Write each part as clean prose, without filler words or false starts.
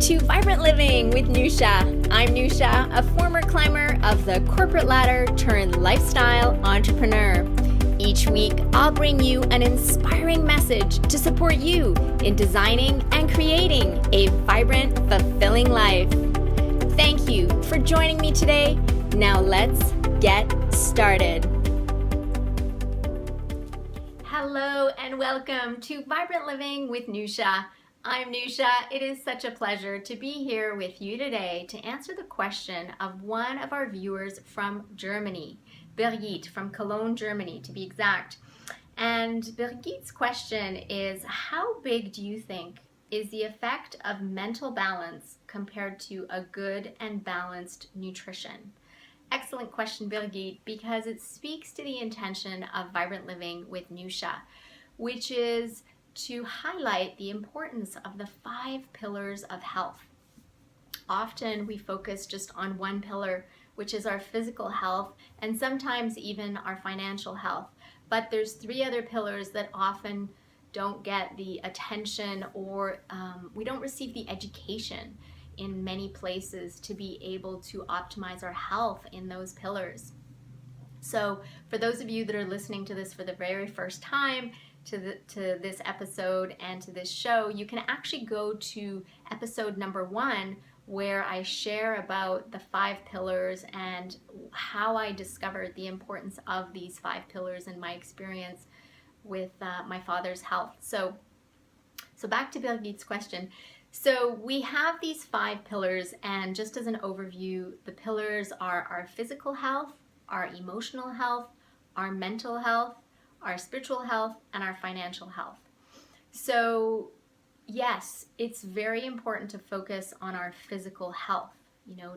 to Vibrant Living with Nousha. I'm Nousha, a former climber of the corporate ladder turned lifestyle entrepreneur. Each week, I'll bring you an inspiring message to support you in designing and creating a vibrant, fulfilling life. Thank you for joining me today. Now let's get started. Hello and welcome to Vibrant Living with Nousha. I'm Nousha. It is such a pleasure to be here with you today to answer the question of one of our viewers from Germany, Birgit from Cologne, Germany to be exact. And Birgit's question is, how big do you think is the effect of mental balance compared to a good and balanced nutrition? Excellent question, Birgit, because it speaks to the intention of Vibrant Living with Nousha, which is to highlight the importance of the 5 pillars of health. Often we focus just on one pillar, which is our physical health, and sometimes even our financial health. But there's 3 other pillars that often don't get the attention or we don't receive the education in many places to be able to optimize our health in those pillars. So for those of you that are listening to this for the very first time, to this episode and to this show, you can actually go to episode number 1 where I share about the 5 pillars and how I discovered the importance of these 5 pillars in my experience with my father's health. So back to Birgit's question. So we have these 5 pillars, and just as an overview, the pillars are our physical health, our emotional health, our mental health, our spiritual health, and our financial health. So yes, it's very important to focus on our physical health,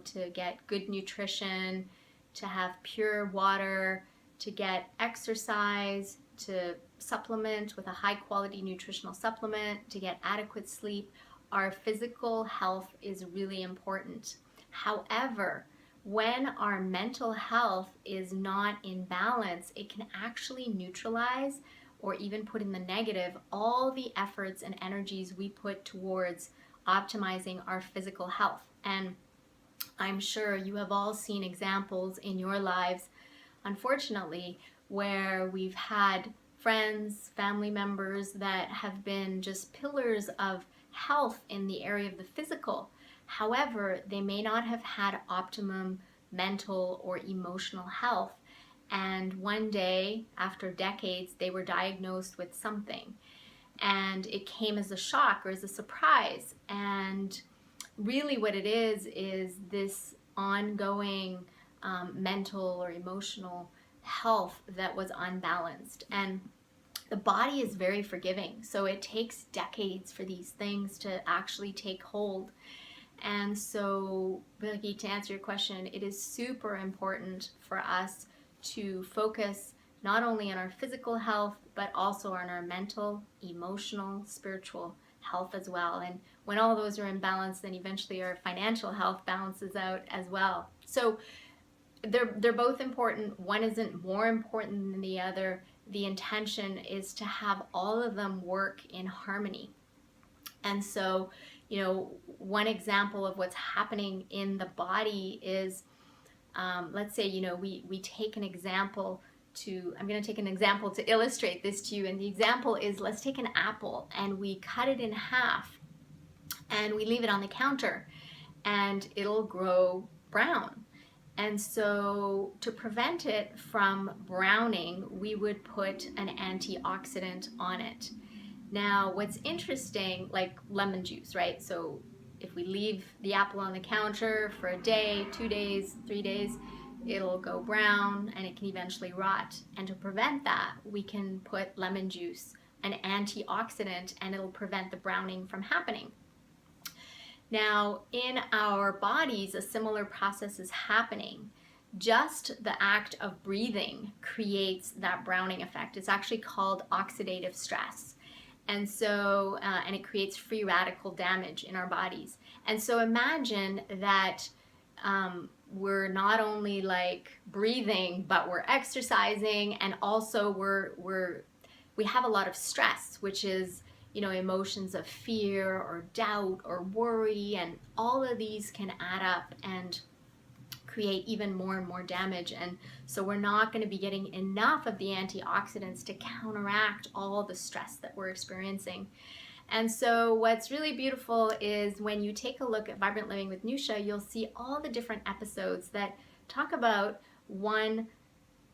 to get good nutrition, to have pure water, to get exercise, to supplement with a high quality nutritional supplement, to get adequate sleep. Our physical health is really important. However, when our mental health is not in balance, it can actually neutralize or even put in the negative all the efforts and energies we put towards optimizing our physical health. And I'm sure you have all seen examples in your lives, unfortunately, where we've had friends, family members that have been just pillars of health in the area of the physical. However, they may not have had optimum mental or emotional health. And one day, after decades, they were diagnosed with something. And it came as a shock or as a surprise. And really what it is this ongoing mental or emotional health that was unbalanced. And the body is very forgiving. So it takes decades for these things to actually take hold. And so, Birgit, to answer your question, it is super important for us to focus not only on our physical health, but also on our mental, emotional, spiritual health as well. And when all those are in balance, then eventually our financial health balances out as well. So they're both important. One isn't more important than the other. The intention is to have all of them work in harmony. And so, one example of what's happening in the body is, let's say, we take an example I'm going to take an example to illustrate this to you. And the example is, let's take an apple and we cut it in half and we leave it on the counter and it'll grow brown. And so to prevent it from browning, we would put an antioxidant on it. Now, what's interesting, like lemon juice, right? So if we leave the apple on the counter for a day, 2 days, 3 days, it'll go brown and it can eventually rot. And to prevent that, we can put lemon juice, an antioxidant, and it'll prevent the browning from happening. Now, in our bodies, a similar process is happening. Just the act of breathing creates that browning effect. It's actually called oxidative stress. And so, and it creates free radical damage in our bodies. And so imagine that we're not only like breathing, but we're exercising, and also we have a lot of stress, which is emotions of fear or doubt or worry, and all of these can add up and create even more and more damage. And so we're not going to be getting enough of the antioxidants to counteract all the stress that we're experiencing. And so what's really beautiful is when you take a look at Vibrant Living with Nousha, you'll see all the different episodes that talk about one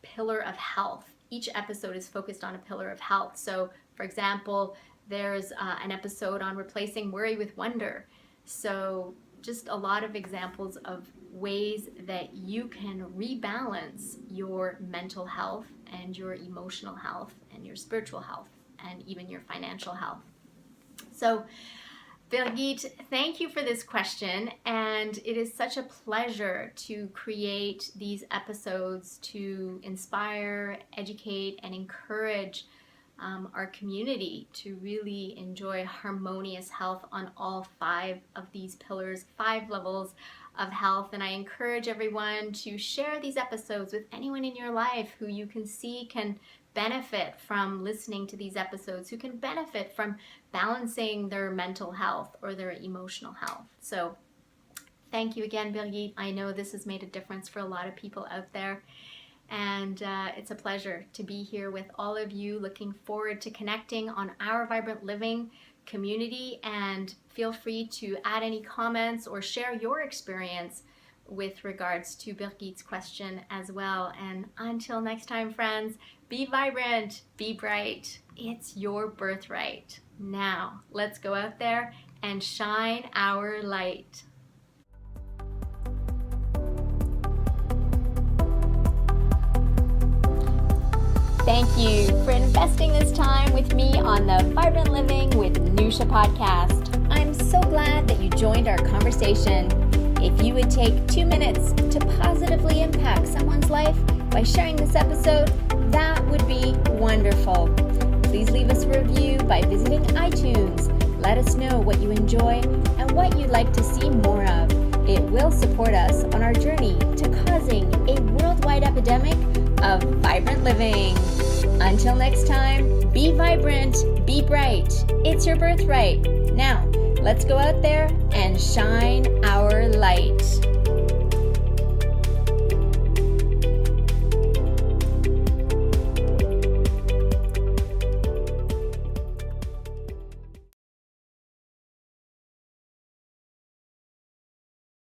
pillar of health. Each episode is focused on a pillar of health. So for example, there's an episode on replacing worry with wonder. So just a lot of examples of ways that you can rebalance your mental health and your emotional health and your spiritual health and even your financial health. So Birgit, thank you for this question, and it is such a pleasure to create these episodes to inspire, educate, and encourage our community to really enjoy harmonious health on all 5 of these pillars, 5 levels of health. And I encourage everyone to share these episodes with anyone in your life who you can see can benefit from listening to these episodes, who can benefit from balancing their mental health or their emotional health. So thank you again, Birgit. I know this has made a difference for a lot of people out there. And it's a pleasure to be here with all of you. Looking forward to connecting on our Vibrant Living community, and feel free to add any comments or share your experience with regards to Birgit's question as well. And until next time, friends, be vibrant, be bright. It's your birthright. Now, let's go out there and shine our light. Thank you for investing this time with me on the Vibrant Living with Nousha podcast. I'm so glad that you joined our conversation. If you would take 2 minutes to positively impact someone's life by sharing this episode, that would be wonderful. Please leave us a review by visiting iTunes. Let us know what you enjoy and what you'd like to see more of. It will support us on our journey to causing a worldwide epidemic of vibrant living. Until next time, be vibrant, be bright. It's your birthright. Now, let's go out there and shine our light.